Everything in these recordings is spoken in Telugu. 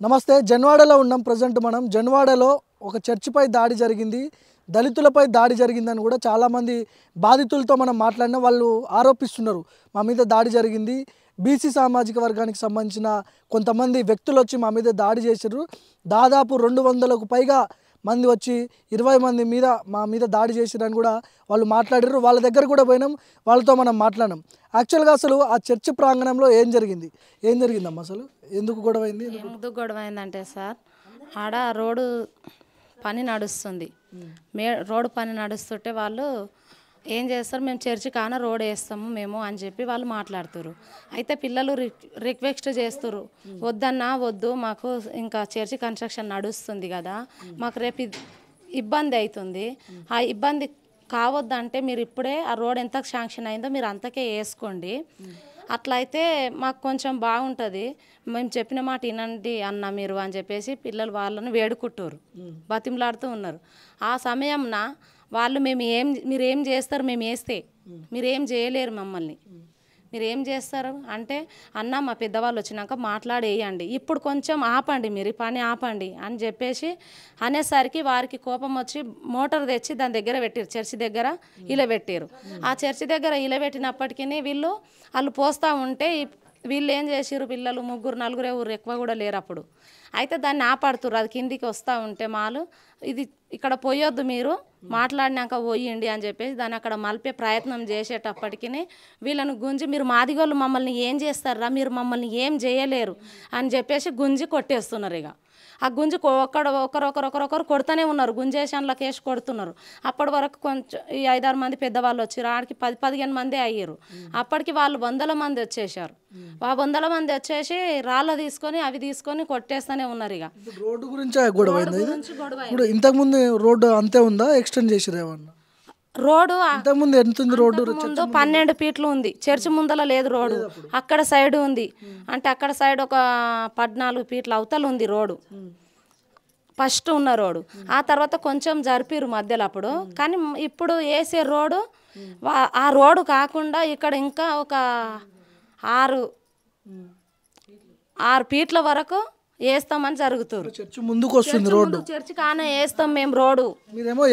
నమస్తే జన్వాడలో ఉన్నాం ప్రజెంట్ మనం జన్వాడలో ఒక చర్చిపై దాడి జరిగింది దళితులపై దాడి జరిగిందని కూడా చాలా మంది బాధితులతో మనం మాట్లాడిన వాళ్ళు ఆరోపిస్తున్నారు మా మీద దాడి జరిగింది బీసీ సామాజిక వర్గానికి సంబంధించిన కొంతమంది వ్యక్తులు వచ్చి మా మీద దాడి చేశారు దాదాపు 200కు పైగా మంది వచ్చి 20 మంది మీద మా మీద దాడి చేశారని కూడా వాళ్ళు మాట్లాడారు వాళ్ళ దగ్గర కూడా పోయినాం వాళ్ళతో మనం మాట్లాడినాం యాక్చువల్గా అసలు ఆ చర్చ్ ప్రాంగణంలో ఏం జరిగిందమ్మా అసలు ఎందుకు గొడవ అయింది ఎందుకు గొడవ అయిందంటే సార్ ఆడ రోడ్డు పని నడుస్తుంది రోడ్డు పని నడుస్తుంటే వాళ్ళు ఏం చేస్తారు మేము చర్చి కాన రోడ్ వేస్తాము మేము అని చెప్పి వాళ్ళు మాట్లాడుతారు అయితే పిల్లలు రిక్వెస్ట్ చేస్తారు వద్దన్నా వద్దు మాకు ఇంకా చర్చి కన్స్ట్రక్షన్ నడుస్తుంది కదా మాకు రేపు ఇబ్బంది అవుతుంది ఆ ఇబ్బంది కావద్దంటే మీరు ఇప్పుడే ఆ రోడ్ ఎంత శాంక్షన్ అయిందో మీరు అంతకే వేసుకోండి అట్లయితే మాకు కొంచెం బాగుంటుంది మేము చెప్పిన మాట వినండి అన్న మీరు అని చెప్పేసి పిల్లలు వాళ్ళని వేడుకుంటారు బతిమలాడుతూ ఉన్నారు ఆ సమయంన వాళ్ళు మీరు ఏం చేస్తారు మేము వేస్తే మీరేం చేయలేరు మమ్మల్ని మీరు ఏం చేస్తారు అంటే అన్న మా పెద్దవాళ్ళు వచ్చినాక మాట్లాడేయండి ఇప్పుడు కొంచెం ఆపండి మీరు పని ఆపండి అని చెప్పేసి అనేసరికి వారికి కోపం వచ్చి మోటార్ తెచ్చి దాని దగ్గర పెట్టారు చర్చి దగ్గర ఇలా పెట్టారు ఆ చర్చి దగ్గర ఇలా పెట్టినప్పటికీ వాళ్ళు పోస్తూ ఉంటే వీళ్ళు ఏం చేసారు పిల్లలు 3-4 ఎవరు ఎక్కువ కూడా లేరు అప్పుడు అయితే దాన్ని ఆపడుతురు అది కిందికి వస్తూ ఉంటే మాలు ఇది ఇక్కడ పోయొద్దు మీరు మాట్లాడినాక పోయండి అని చెప్పేసి దాన్ని అక్కడ మలిపే ప్రయత్నం చేసేటప్పటికి వీళ్ళను గుంజి మీరు మాదిగోళ్ళు మమ్మల్ని ఏం చేస్తారా మీరు మమ్మల్ని ఏం చేయలేరు అని చెప్పేసి గుంజి కొట్టేస్తున్నారు ఇక ఆ గుంజి ఒకరొకరు కొడుతూనే ఉన్నారు గుంజేషన్లకు వేసి కొడుతున్నారు అప్పటి వరకు కొంచెం ఈ 5-6 మంది పెద్దవాళ్ళు వచ్చారు ఆడికి 10-15 మంది అయ్యారు అప్పటికి వాళ్ళు 100 మంది వచ్చేసారు ఆ 100 మంది వచ్చేసి రాళ్ళు తీసుకొని అవి తీసుకొని కొట్టేస్తూనే ఉన్నారు ఇక రోడ్డు గురించి గొడవ ఇప్పుడు ఇంతకుముందు రోడ్డు అంతే ఉందా ఎక్స్టెండ్ చేసిరా ఏమన్నా రోడ్డు ఇంతకుముందు ఎంత ఉంది రోడ్డు ముందు 12 ఫీట్లు ఉంది చర్చి ముందల లేదు రోడ్డు అక్కడ సైడ్ ఉంది అంటే అక్కడ సైడ్ ఒక 14 ఫీట్ల అవతల ఉంది రోడ్డు ఫస్ట్ ఉన్న రోడ్డు ఆ తర్వాత కొంచెం జరిపిరు మధ్యలో అప్పుడు కానీ ఇప్పుడు వేసే రోడ్డు ఆ రోడ్డు కాకుండా ఇక్కడ ఇంకా ఒక 6 ఫీట్ల వరకు వేస్తామని జరుగుతారు చర్చి ముందుకు వస్తుంది రోడ్డు చర్చి కానే వేస్తాం మేము రోడ్డు మీరేమో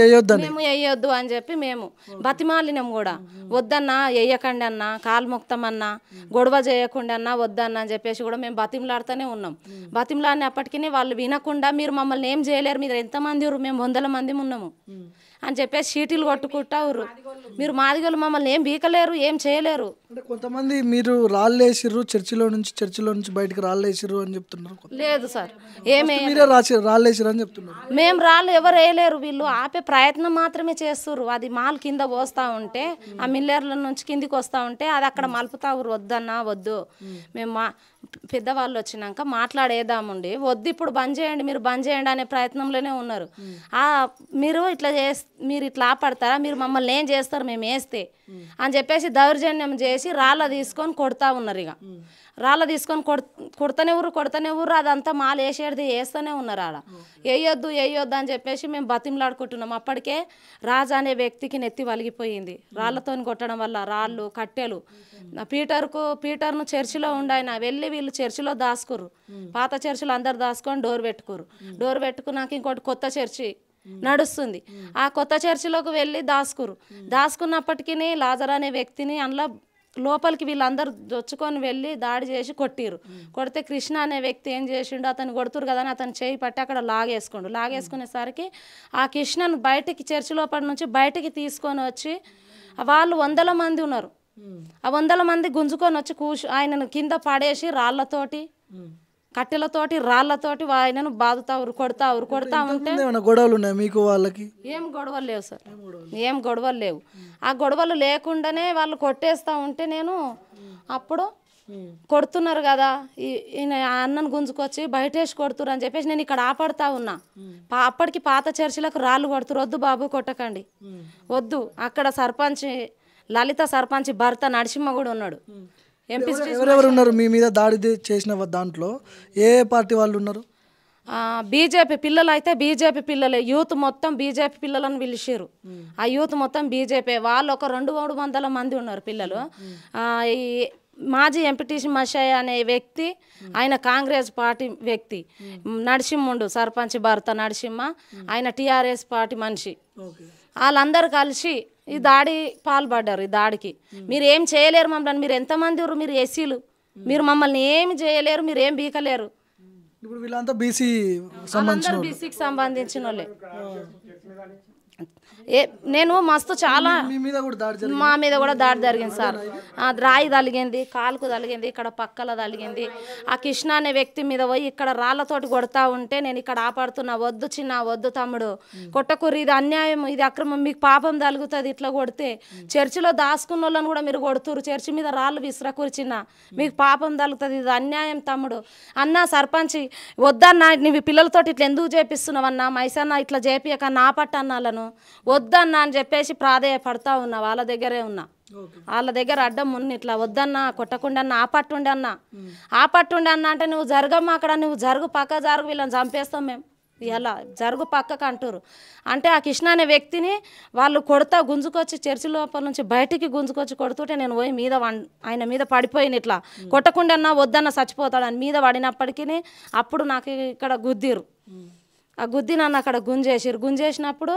వేయొద్దు అని చెప్పి మేము బతిమాలినాం కూడా వద్దన్నా వేయకండి అన్న కాలు మొక్తామన్నా గొడవ చేయకుండా అన్నా వద్దన్నా అని చెప్పేసి కూడా మేము బతిమలాడుతూనే ఉన్నాం బతిమలాడినప్పటికీ వాళ్ళు వినకుండా మీరు మమ్మల్ని ఏం చేయలేరు మీరు ఎంతమంది మేము 100 మంది ఉన్నాము అని చెప్పేసి చీటీలు కొట్టుకుంటారు మీరు మాదిగలు మమ్మల్ని ఏం బీకలేరు ఏం చేయలేరు అంటే కొంతమంది మీరు రాళ్ళు వేసిర్రు చర్చిలో నుంచి బయటకు రాళ్ళు వేసిర్రు అని చెప్తున్నారు లేదు సార్ రాళ్ళు వేసిర్రు అని చెప్తున్నారు మేము రాళ్ళు ఎవరు వేయలేరు వీళ్ళు ఆపే ప్రయత్నం మాత్రమే చేస్తుర్రు అది మాల్ కింద పోస్తూ ఉంటే ఆ మిల్లర్ల నుంచి కిందికి వస్తూ ఉంటే అది అక్కడ మలుపుతారు వద్దన్నా వద్దు మేము పెద్దవాళ్ళు వచ్చినాక మాట్లాడేద్దామండి వద్దు ఇప్పుడు బంద్ చేయండి మీరు బంద్ చేయండి అనే ప్రయత్నంలోనే ఉన్నారు మీరు ఇట్లా ఆపడతారా మీరు మమ్మల్ని ఏం చేస్తారు మేము వేస్తే అని చెప్పేసి దౌర్జన్యం చేసి రాళ్ళ తీసుకొని కొడతా ఉన్నారు ఇక రాళ్ళ తీసుకొని కొడతనే ఊరు అదంతా మాలు వేసేది వేస్తూనే ఉన్నారు ఆడ వేయొద్దు అని చెప్పేసి మేము బతిమలాడుకుంటున్నాం అప్పటికే రాజు అనే వ్యక్తికి నెత్తి వలిగిపోయింది రాళ్లతో కొట్టడం వల్ల రాళ్ళు కట్టెలు పీటర్ను చర్చిలో ఉండాయన వెళ్ళి వీళ్ళు చర్చిలో దాచుకోరు పాత చర్చిలో అందరు దాచుకొని డోర్ పెట్టుకున్నాక ఇంకోటి కొత్త చర్చి నడుస్తుంది ఆ కొత్త చర్చిలోకి వెళ్ళి దాచుకున్నప్పటికీ లాజర్ అనే వ్యక్తిని అందులో లోపలికి వీళ్ళందరూ దొచ్చుకొని వెళ్ళి దాడి చేసి కొడితే కృష్ణ అనే వ్యక్తి ఏం చేసిండు అతను కొడుతురు కదా అని అతను చేయి పట్టి అక్కడ లాగేసుకునేసరికి ఆ కృష్ణను చర్చి లోపల నుంచి బయటికి తీసుకొని వచ్చి వాళ్ళు 100 మంది ఉన్నారు ఆ 100 మంది గుంజుకొని వచ్చి ఆయనను కింద పడేసి రాళ్లతోటి కట్టెలతోటి రాళ్లతోటి ఆయనను కొడతా ఉంటే గొడవలు ఉన్నాయి మీకు వాళ్ళకి ఏం గొడవలు లేవు సార్ ఏం గొడవలు లేవు ఆ గొడవలు లేకుండానే వాళ్ళు కొట్టేస్తా ఉంటే నేను అప్పుడు కొడుతున్నారు కదా ఈయన అన్నను గుంజుకొచ్చి బయటేసి కొడుతురు అని చెప్పేసి నేను ఇక్కడ ఆపడతా ఉన్నా అప్పటికి పాత చర్చిలకు రాళ్ళు కొడుతురు వద్దు బాబు కొట్టకండి వద్దు అక్కడ లలిత సర్పంచ్ భర్త నరసింహ కూడా ఉన్నాడు ఎవరెవరు ఉన్నారు మీ మీద దాడి చేసిన దాంట్లో ఏ పార్టీ వాళ్ళు ఉన్నారు బీజేపీ పిల్లలు అయితే బీజేపీ పిల్లలే యూత్ మొత్తం బీజేపీ పిల్లలను పిలిచారు ఆ యూత్ మొత్తం బీజేపీ వాళ్ళు ఒక 200-300 మంది ఉన్నారు పిల్లలు మాజీ ఎంపీటీసీ మషయ్య అనే వ్యక్తి, ఆయన కాంగ్రెస్ పార్టీ వ్యక్తి, నరసింహుండు సర్పంచ్ భర్త నరసింహ, ఆయన టీఆర్ఎస్ పార్టీ మనిషి, వాళ్ళందరూ కలిసి ఈ దాడి పాల్పడ్డారు. ఈ దాడికి మీరు ఏం చేయలేరు మమ్మల్ని, మీరు ఎంతమంది ఉన్నారు, మీరు ఎస్సీలు, మీరు మమ్మల్ని ఏమి చేయలేరు, మీరు ఏం బీకలేరు. ఇప్పుడు వీళ్ళంతా బీసీ బీసీకి సంబంధించిన వాళ్ళే. నేను మస్తు చాలా మా మీద కూడా దాడి జరిగింది సార్. రాయి తలిగింది, కాలుకు తలిగింది, ఇక్కడ పక్కల తలిగింది. ఆ కృష్ణ అనే వ్యక్తి మీద పోయి ఇక్కడ రాళ్లతోటి కొడతా ఉంటే నేను ఇక్కడ ఆపడుతున్నా, వద్దు చిన్న, వద్దు తమ్ముడు, కొట్టకూరి, ఇది అన్యాయం, ఇది అక్రమం, మీకు పాపం తలుగుతుంది ఇట్లా కొడితే. చర్చిలో దాచుకున్న వాళ్ళని కూడా మీరు కొడుతురు, చర్చి మీద రాళ్ళు విసిరకూరి చిన్న, మీకు పాపం తలుగుతుంది, ఇది అన్యాయం తమ్ముడు. అన్న సర్పంచ్ వద్దన్నా, నీవి పిల్లలతోటి ఇట్లా ఎందుకు చేపిస్తున్నావన్నా, మైసన్న ఇట్లా చేపియకన్నా ఆపట్టన్నాలను వద్దన్నా అని చెప్పేసి ప్రాధేయపడతా ఉన్నా. వాళ్ళ దగ్గరే ఉన్నా, వాళ్ళ దగ్గర అడ్డం ఉన్న ఇట్లా వద్దన్నా, కొట్టకుండా అన్న, ఆపట్టుండే అన్న, ఆపట్టుండే అన్న అంటే నువ్వు జరగమ్మా అక్కడ, నువ్వు జరుగు పక్క జరుగు, వీళ్ళని చంపేస్తాం మేము, ఇలా జరుగు పక్కకు అంటారు. అంటే ఆ కృష్ణ అనే వ్యక్తిని వాళ్ళు కొడతా గుంజుకొచ్చి చర్చి లోపల నుంచి బయటికి గుంజుకొచ్చి కొడుతుంటే నేను పోయి మీద ఆయన మీద పడిపోయిన, ఇట్లా కొట్టకుండా అన్న వద్దన్న చచ్చిపోతాడు అని మీద పడినప్పటికీ అప్పుడు నాకు ఇక్కడ గుద్దిరు. ఆ గుద్ది నన్ను అక్కడ గుంజేసినప్పుడు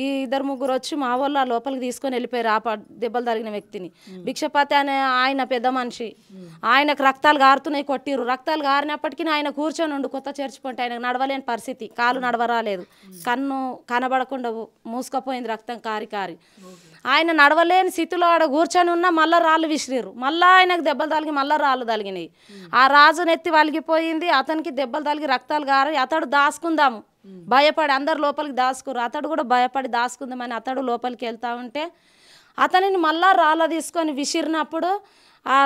ఈ ఇద్దరు ముగ్గురు వచ్చి మా వాళ్ళు ఆ లోపలికి తీసుకొని వెళ్ళిపోయారు. ఆ దెబ్బలు తగిలిన వ్యక్తిని. భిక్షపతి అనే ఆయన పెద్ద మనిషి, ఆయనకు రక్తాలు గారుతున్నాయి, కొట్టిరు. రక్తాలు గారినప్పటికీ ఆయన కూర్చొని ఉండు, కొత్త చర్చి పొంటే ఆయనకు నడవలేని పరిస్థితి, కాలు నడవరాలేదు, కన్ను కనబడకుండా మూసుకపోయింది రక్తం కారి కారి. ఆయన నడవలేని స్థితిలో ఆడ కూర్చొని ఉన్న మళ్ళీ రాళ్ళు విసిరిరు, మళ్ళీ ఆయనకు దెబ్బలు తగిలి మళ్ళీ రాళ్ళు తగిలినాయి. ఆ రాజు నెత్తి వలిగిపోయింది, అతనికి దెబ్బలు తగిలి రక్తాలు గారి. అతడు దాచుకుందాము భయపడి, అందరు లోపలికి దాచుకురు, అతడు కూడా భయపడి దాచుకుందామని అతడు లోపలికి వెళ్తా ఉంటే అతనిని మళ్ళా రాళ్ళ తీసుకొని విసిరినప్పుడు ఆ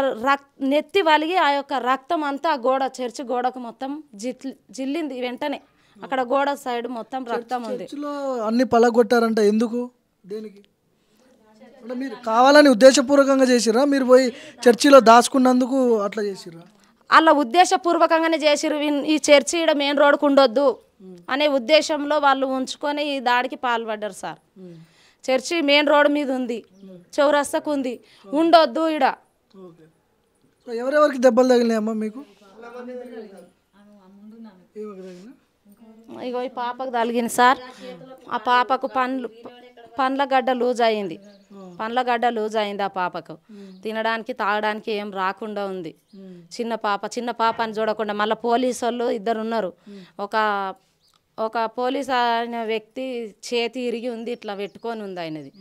నెత్తి వలిగి ఆ యొక్క రక్తం అంతా గోడ, చర్చి గోడకు మొత్తం జిల్లింది. వెంటనే అక్కడ గోడ సైడ్ మొత్తం రక్తం ఉంది. అన్ని పలగొట్టారంట, ఎందుకు, దేనికి? అంటే మీరు కావాలని ఉద్దేశపూర్వకంగా చేసిరా, మీరు పోయి చర్చిలో దాచుకున్నందుకు అట్లా చేసిరా? అలా ఉద్దేశపూర్వకంగానే చేసిరు. ఈ చర్చి ఇక్కడ మెయిన్ రోడ్కు ఉండొద్దు అనే ఉద్దేశంలో వాళ్ళు ఉంచుకొని ఈ దాడికి పాల్పడ్డారు సార్. చర్చి మెయిన్ రోడ్ మీద ఉంది, చౌరస్తాకు ఉంది, ఉండొద్దు ఈడ. ఎవరెవరికి దెబ్బలు తగిలినాయమ్మా మీకు? ఇగో ఈ పాపకు తగిలింది సార్. ఆ పాపకు పండ్ల గడ్డ లూజ్ అయింది, పండ్ల లూజ్ అయింది. ఆ పాపకు తినడానికి తాగడానికి ఏం రాకుండా ఉంది. చిన్న పాప అని చూడకుండా మళ్ళీ పోలీసు వాళ్ళు ఇద్దరు ఉన్నారు. ఒక పోలీస్ అయిన వ్యక్తి చేతి ఇరిగి ఉంది, ఇట్లా పెట్టుకొని ఉంది ఆయనది.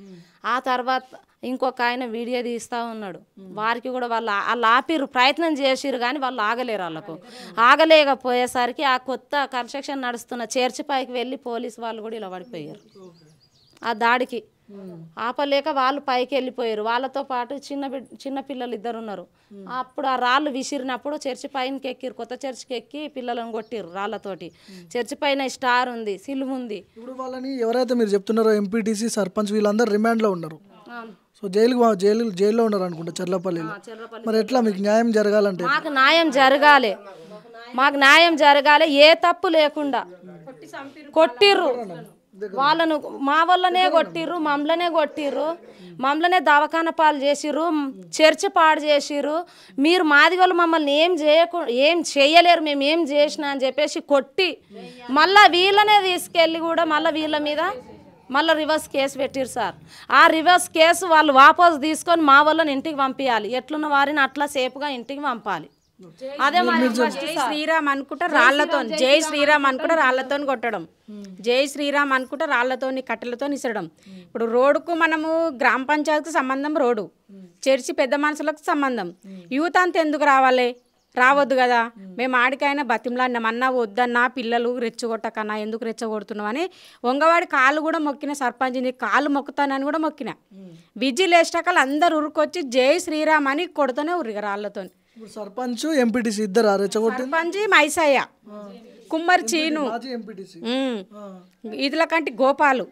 ఆ తర్వాత ఇంకొక ఆయన వీడియో తీస్తూ ఉన్నాడు. వారికి కూడా వాళ్ళు ఆపిరు, ప్రయత్నం చేసిరు కానీ వాళ్ళు ఆగలేరు. వాళ్ళకు ఆగలేకపోయేసరికి ఆ కొత్త కన్స్ట్రక్షన్ నడుస్తున్న చర్చి పైకి వెళ్ళి పోలీసు వాళ్ళు కూడా ఇలా పడిపోయారు. ఆ దాడికి ఆపలేక వాళ్ళు పైకి వెళ్ళిపోయారు. వాళ్ళతో పాటు చిన్న పిల్లలు ఇద్దరు ఉన్నారు. అప్పుడు ఆ రాళ్ళు విసిరినప్పుడు చర్చి పైనకి ఎక్కిరు, కొత్త చర్చికి ఎక్కి పిల్లలను కొట్టిరు రాళ్ళతోటి. చర్చి పైన స్టార్ ఉంది, సిలువ ఉంది. ఇప్పుడు వాళ్ళని ఎవరైతే మీరు చెప్తున్నారో ఎంపీటీసీ సర్పంచ్ వీళ్ళందరూ రిమాండ్లో ఉన్నారు. సో జైల్లో ఉన్నారు అనుకుంటా చర్లపల్లిలో. మరి ఎట్లా మీకు న్యాయం జరగాలంటే? మాకు న్యాయం జరగాలి, ఏ తప్పు లేకుండా కొట్టిర్రు వాళ్ళను, మా వల్లనే కొట్టిర్రు, మమ్మల్నే దవాఖాన పాలు చేసిర్రు, చర్చి పాడు చేసిర్రు. మీరు మాది వాళ్ళు మమ్మల్ని ఏం చేయలేరు, మేము ఏం చేసినా అని చెప్పేసి కొట్టి మళ్ళీ వీళ్ళనే తీసుకెళ్ళి కూడా మళ్ళీ వీళ్ళ మీద మళ్ళీ రివర్స్ కేసు పెట్టిరు సార్. ఆ రివర్స్ కేసు వాళ్ళు వాపసు తీసుకొని మా వాళ్ళని ఇంటికి పంపించాలి. ఎట్లున్న వారిని అట్లా సేఫ్గా ఇంటికి పంపాలి. అదే జై శ్రీరామ్ అనుకుంటా రాళ్లతో, జై శ్రీరామ్ అనుకుంటా రాళ్లతో కొట్టడం, జై శ్రీరామ్ అనుకుంటా రాళ్లతో కట్టెలతో ఇసరడం. ఇప్పుడు రోడ్డుకు మనము గ్రామ పంచాయతీకి సంబంధం, రోడ్డు చర్చి పెద్ద మనుషులకు సంబంధం. యూత్ అంతా ఎందుకు రావద్దు కదా. మేము ఆడికైనా బతిమలాడినాం, అన్నా వద్దన్నా, పిల్లలు రెచ్చగొట్టకన్నా, ఎందుకు రెచ్చగొడుతున్నావు అని వంగవాడి కాళ్ళు కూడా మొక్కిన, సర్పంచ్ కాళ్ళు మొక్కుతానని కూడా మొక్కిన. విజిల్ వేసాకలు అందరు ఉరుకొచ్చి జై శ్రీరామ్ అని కొడుతూనే ఉరిగా రాళ్లతో. సర్పంచ్ ఎంపీటీసీ ఇద్దరు సర్పంచ్ మైసయ్య, కుమ్మరి చీను, ఇదిల కంటి గోపాలు,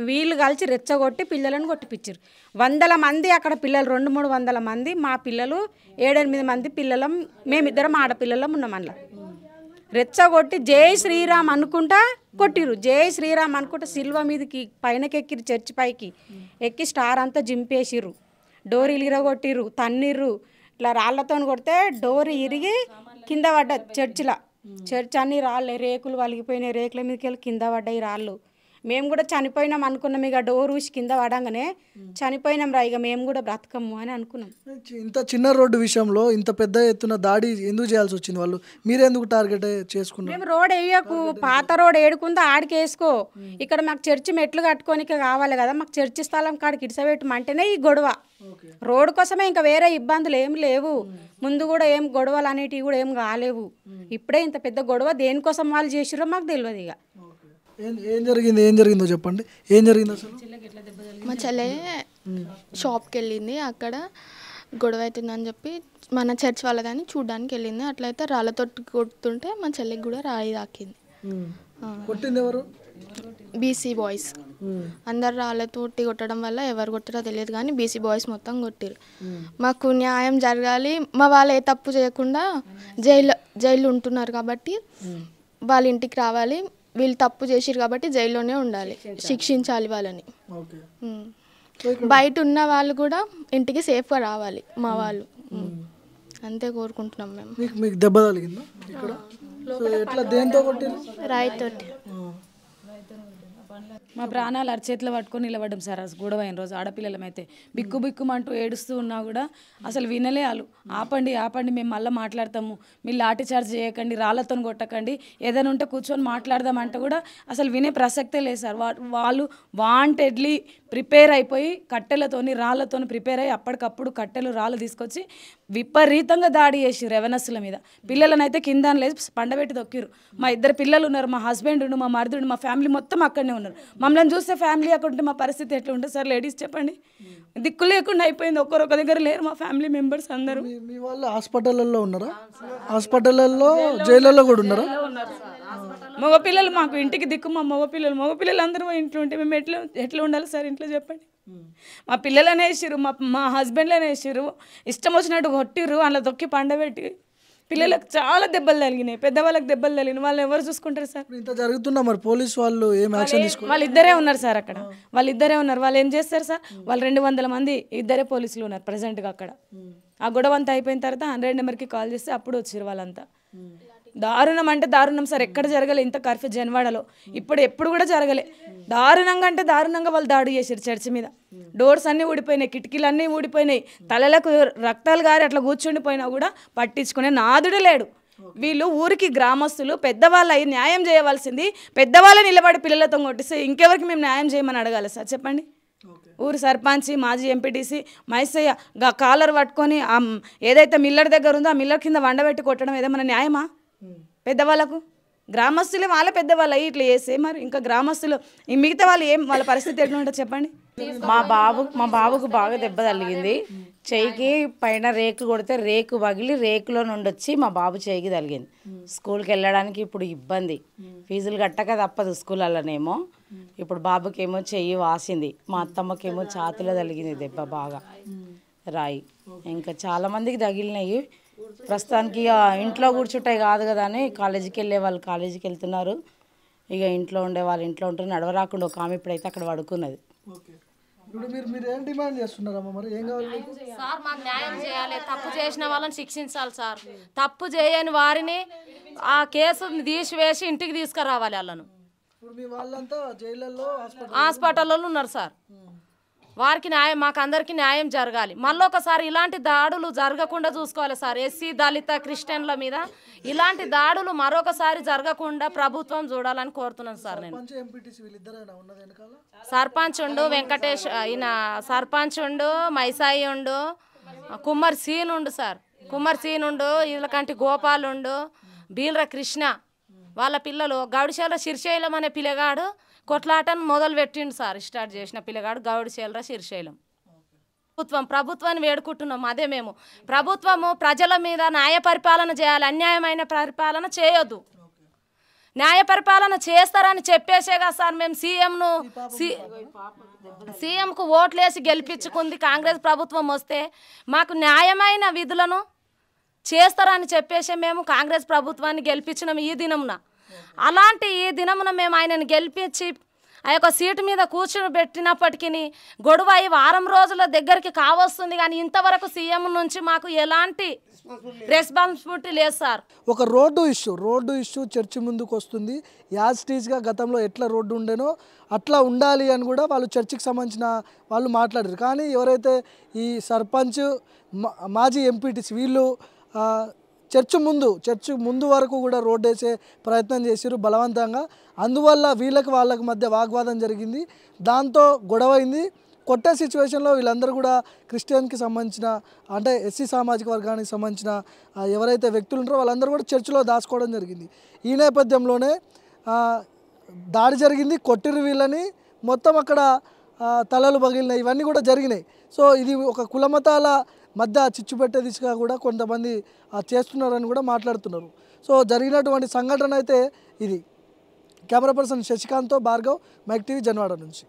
వీళ్ళు కలిసి రెచ్చగొట్టి పిల్లలను కొట్టిపించారు. 100 మంది అక్కడ పిల్లలు, 200-300 మంది. మా పిల్లలు 7-8 మంది పిల్లలం, మేమిద్దరం ఆడపిల్లలం ఉన్నాం. అందులో రెచ్చగొట్టి జై శ్రీరామ్ అనుకుంటా కొట్టిరు. జై శ్రీరామ్ అనుకుంటా సిల్వ మీదకి పైనకి ఎక్కిరు, చర్చి పైకి ఎక్కి స్టార్ అంతా జింపేసిర్రు, డోరీలు ఇరగొట్టిర్రు, తన్నిర్రు, ఇట్లా రాళ్ళతో కొడితే డోర్ ఇరిగి కింద పడ్డ చర్చిలో. చర్చ్ అన్ని రాళ్ళే, రేకులు వలిగిపోయినాయి, రేకుల మీదకి వెళ్ళి కింద పడ్డాయి రాళ్ళు. మేము కూడా చనిపోయినాం అనుకున్నాం. ఇక డోర్ ఊసి కింద పడంగానే చనిపోయినాం రా, ఇక మేము కూడా బ్రతకము అని అనుకున్నాం. ఇంత చిన్న రోడ్డు విషయంలో ఇంత పెద్ద ఎత్తున దాడి ఎందుకు చేయాల్సి వచ్చింది? వాళ్ళు మీరెందుకు టార్గెట్ చేసుకున్నారు? మేము రోడ్ వేయకు, పాత రోడ్ ఏడుకుందో ఆడికి వేసుకో, ఇక్కడ మాకు చర్చి మెట్లు కట్టుకోనికి కావాలి కదా, మాకు చర్చి స్థలం కాడికి ఇడిసబెట్టమంటేనే ఈ గొడవ. రోడ్డు కోసమే, ఇంకా వేరే ఇబ్బందులు ఏం లేవు. ముందు కూడా ఏం గొడవలు అనేటివి కూడా ఏం కాలేవు. ఇప్పుడే ఇంత పెద్ద గొడవ దేనికోసం వాళ్ళు చేసిరో మాకు తెలియదు. ఇక ఏం జరిగిందో చెప్పండి. ఏం జరిగింది అసలు? మా చెల్లె షాప్కి వెళ్ళింది, అక్కడ గొడవ అవుతుందని చెప్పి మన చర్చ్ వాళ్ళదని చూడడానికి వెళ్ళింది. అట్లయితే రాళ్ళతో కొడుతుంటే మా చెల్లెకి కూడా రాయి తాకింది. కొట్టింది ఎవరు? బీసీ బాయ్స్ అందరు రాళ్ళతోటి కొట్టడం వల్ల ఎవరు కొట్టారో తెలియదు కానీ బీసీ బాయ్స్ మొత్తం కొట్టారు. మాకు న్యాయం జరగాలి, మా వాళ్ళు ఏ తప్పు చేయకుండా జైల్లో ఉంటున్నారు కాబట్టి వాళ్ళ ఇంటికి రావాలి. వీళ్ళు తప్పు చేసిరు కాబట్టి జైల్లోనే ఉండాలి, శిక్షించాలి వాళ్ళని. బయట ఉన్న వాళ్ళు కూడా ఇంటికి సేఫ్గా రావాలి మా వాళ్ళు. అంతే కోరుకుంటున్నాం మేము. మీకు దెబ్బ తగిలిందా ఇక్కడ? ఎట్లా, దేంతో కొట్టారు? రాయితోటి. మా ప్రాణాలు అరచేతిలో పట్టుకొని నిలబడ్డాం సార్. గొడవ అయిన రోజు ఆడపిల్లలమైతే బిక్కుమంటూ ఏడుస్తూ ఉన్నా కూడా అసలు వినలే వాళ్ళు. ఆపండి మేము మళ్ళీ మాట్లాడతాము, మీరు లాఠీ చార్జ్ చేయకండి, రాళ్ళతో కొట్టకండి, ఏదైనా ఉంటే కూర్చొని మాట్లాడదామంటే కూడా అసలు వినే ప్రసక్తే లేదు సార్. వాళ్ళు వాంటెడ్లీ ప్రిపేర్ అయిపోయి కట్టెలతోని రాళ్ళతోని ప్రిపేర్ అయ్యి అప్పటికప్పుడు కట్టెలు రాళ్ళు తీసుకొచ్చి విపరీతంగా దాడి చేసి రెవెనస్ల మీద. పిల్లలను అయితే కింద లేదు పండబెట్టి దొక్కిరు. మా 2 పిల్లలు ఉన్నారు, మా హస్బెండ్, మా మరుదుడు, మా ఫ్యామిలీ మొత్తం అక్కడనే ఉన్నారు. మమ్మల్ని చూస్తే ఫ్యామిలీ అక్కడ ఉంటే మా పరిస్థితి ఎట్లా ఉంటుంది సార్? లేడీస్ చెప్పండి, దిక్కు లేకుండా అయిపోయింది. ఒక దగ్గర లేరు మా ఫ్యామిలీ మెంబర్స్ అందరూ. మీ వాళ్ళు హాస్పిటల్లో ఉన్నారా? హాస్పిటల్లో, జైల్లో కూడా ఉన్నారా? మగపిల్లలు మాకు ఇంటికి దిక్కు, మా మగపిల్లలు అందరూ ఇంట్లో ఉంటే మేము ఎట్లా ఉండాలి సార్ ఇంట్లో చెప్పండి? మా పిల్లలనే వేసిర్రు, మా హస్బెండ్లనే వేసిర్రు, ఇష్టం వచ్చినట్టు కొట్టిర్రు, అలా దొక్కి పండబెట్టి. పిల్లలకు చాలా దెబ్బలు తగిలినాయి, పెద్దవాళ్ళకి దెబ్బలు తగిలినాయి. వాళ్ళు ఎవరు చూసుకుంటారు సార్? ఇంత జరుగుతున్నా మరి పోలీసు వాళ్ళు ఏం యాక్షన్ తీసుకోవాలి? వాళ్ళిద్దరే ఉన్నారు సార్ అక్కడ, వాళ్ళిద్దరే ఉన్నారు. వాళ్ళు ఏం చేస్తారు సార్? వాళ్ళు 200 మంది, 2 పోలీసులు ఉన్నారు ప్రజెంట్గా అక్కడ. ఆ గొడవ అంతా అయిపోయిన తర్వాత 100 నెంబర్కి కాల్ చేస్తే అప్పుడు వచ్చారు వాళ్ళంతా. దారుణం అంటే దారుణం సార్, ఎక్కడ జరగలే ఇంత కర్ఫ్యూ జన్వాడలో, ఎప్పుడు కూడా జరగలే. దారుణంగా అంటే దారుణంగా వాళ్ళు దాడి చేశారు చర్చి మీద. డోర్స్ అన్నీ ఊడిపోయినాయి, కిటికీలు అన్నీ ఊడిపోయినాయి, తలలకు రక్తాలు గారి అట్లా కూర్చుండిపోయినా కూడా పట్టించుకునే నాదుడు లేడు. వీళ్ళు ఊరికి గ్రామస్తులు పెద్దవాళ్ళు అయ్యి న్యాయం చేయవలసింది, పెద్దవాళ్ళే నిలబడి పిల్లలతో కొట్టిస్తే ఇంకెవరికి మేము న్యాయం చేయమని అడగాలి సార్ చెప్పండి? ఊరు సర్పంచ్, మాజీ ఎంపీటీసీ మైసయ్య కాలర్ పట్టుకొని ఏదైతే మిల్లర్ దగ్గర ఉందో ఆ మిల్లర్ కింద వండబెట్టి కొట్టడం ఏదేమన్నా న్యాయమా? పెద్దవాళ్ళకు గ్రామస్తులే వాళ్ళే పెద్దవాళ్ళు అయ్యి ఇట్లా చేస్తే మరి ఇంకా గ్రామస్తులు ఈ మిగతా వాళ్ళు ఏం, వాళ్ళ పరిస్థితి ఎట్లా ఉంటుంది చెప్పండి? మా బాబుకు బాగా దెబ్బ తగిలింది. చెయ్యికి పైన రేకు కొడితే రేకు పగిలి రేకులో నుండి వచ్చి మా బాబు చెయ్యికి తగిలింది. స్కూల్కి వెళ్ళడానికి ఇప్పుడు ఇబ్బంది, ఫీజులు కట్టక తప్పదు స్కూళ్ళలోనేమో. ఇప్పుడు బాబుకేమో చెయ్యి వాసింది, మా అత్తమ్మకేమో ఛాతీలో తగిలింది దెబ్బ బాగా రాయి. ఇంకా చాలామందికి తగిలినాయి. ప్రస్తుతానికి ఇంట్లో కూర్చుంటాయి కాదు కదా అని కాలేజీకి వెళ్ళే వాళ్ళు కాలేజీకి వెళ్తున్నారు, ఇక ఇంట్లో ఉండే వాళ్ళు ఇంట్లో ఉంటారు. నడవరాకుండా ఒక ఆమె ఇప్పుడైతే అక్కడ పడుకున్నది. మీరు ఏం డిమాండ్ చేస్తున్నారమ్మా? మరి ఏం కావాలి సార్? మాకు న్యాయం చేయాలి, తప్పు చేసిన వాళ్ళని శిక్షించాలి సార్. తప్పు చేయని వారిని ఆ కేసుని తీసివేసి ఇంటికి తీసుకురావాలి వాళ్ళను. ఇప్పుడు మీ వాళ్ళంతా జైళ్ళల్లో, హాస్పిటల్లో ఉన్నారు సార్. వారికి న్యాయం, మాకు అందరికీ న్యాయం జరగాలి. మళ్ళీ ఒకసారి ఇలాంటి దాడులు జరగకుండా చూసుకోవాలి సార్. ఎస్సీ, దళిత, క్రిస్టియన్ల మీద ఇలాంటి దాడులు మరొకసారి జరగకుండా ప్రభుత్వం చూడాలని కోరుతున్నాను సార్. నేను సర్పంచ్ ఉండు, వెంకటేష్ ఈయన సర్పంచ్ ఉండు, మైసాయి ఉండు, కుమ్మరి సీన్ ఉండు సార్, కుమ్మరి సీన్ ఉండు, వీళ్ళకంటి గోపాల్ ఉండు, బీల్ర కృష్ణ, వాళ్ళ పిల్లలు గౌడిశేల శిర్శైలం అనే పిల్లగాడు కొట్లాటను మొదలు పెట్టిండు సార్. స్టార్ట్ చేసిన పిల్లగాడు గౌడిశేల శిర్శైలం. ప్రభుత్వాన్ని వేడుకుంటున్నాం. అదే మేము ప్రభుత్వము ప్రజల మీద న్యాయ పరిపాలన చేయాలి, అన్యాయమైన పరిపాలన చేయొద్దు. న్యాయ పరిపాలన చేస్తారని చెప్పేసేగా సార్ మేము సీఎంకు ఓట్లేసి గెలిపించుకుంది. కాంగ్రెస్ ప్రభుత్వం వస్తే మాకు న్యాయమైన విధులను చేస్తారని చెప్పేసి మేము కాంగ్రెస్ ప్రభుత్వాన్ని గెలిపించినాం ఈ దినమున. అలాంటి ఈ దినమున మేము ఆయనను గెలిపించి ఆ యొక్క సీటు మీద కూర్చుని పెట్టినప్పటికీ గొడవ అయి వారం రోజుల దగ్గరికి కావస్తుంది, కానీ ఇంతవరకు సీఎం నుంచి మాకు ఎలాంటి రెస్పాన్సిబిలిటీ లేదు సార్. ఒక రోడ్డు ఇష్యూ చర్చి ముందుకు వస్తుంది. యాజ్ టీజ్గా గతంలో ఎట్లా రోడ్డు ఉండేనో అట్లా ఉండాలి అని కూడా వాళ్ళు చర్చికి సంబంధించిన వాళ్ళు మాట్లాడారు. కానీ ఎవరైతే ఈ సర్పంచ్ మాజీ ఎంపీటీసీ వీళ్ళు చర్చి ముందు వరకు కూడా రోడ్డు వేసే ప్రయత్నం చేశారు బలవంతంగా. అందువల్ల వాళ్ళకి మధ్య వాగ్వాదం జరిగింది. దాంతో గొడవైంది. కొట్టే సిచ్యువేషన్లో వీళ్ళందరూ కూడా క్రిస్టియన్కి సంబంధించిన అంటే ఎస్సీ సామాజిక వర్గానికి సంబంధించిన ఎవరైతే వ్యక్తులు ఉంటారో వాళ్ళందరూ కూడా చర్చిలో దాచుకోవడం జరిగింది. ఈ నేపథ్యంలోనే దాడి జరిగింది, కొట్టిరు వీళ్ళని, మొత్తం అక్కడ తలలు పగిలినాయి, ఇవన్నీ కూడా జరిగినాయి. సో ఇది ఒక కులమతాల మధ్య చిచ్చు పెట్టే దిశగా కూడా కొంతమంది చేస్తున్నారని కూడా మాట్లాడుతున్నారు. సో జరిగినటువంటి సంఘటన అయితే ఇది. కెమెరా పర్సన్ శశికాంత్తో భార్గవ్, మైక్ టీవీ, జన్వాడ నుంచి.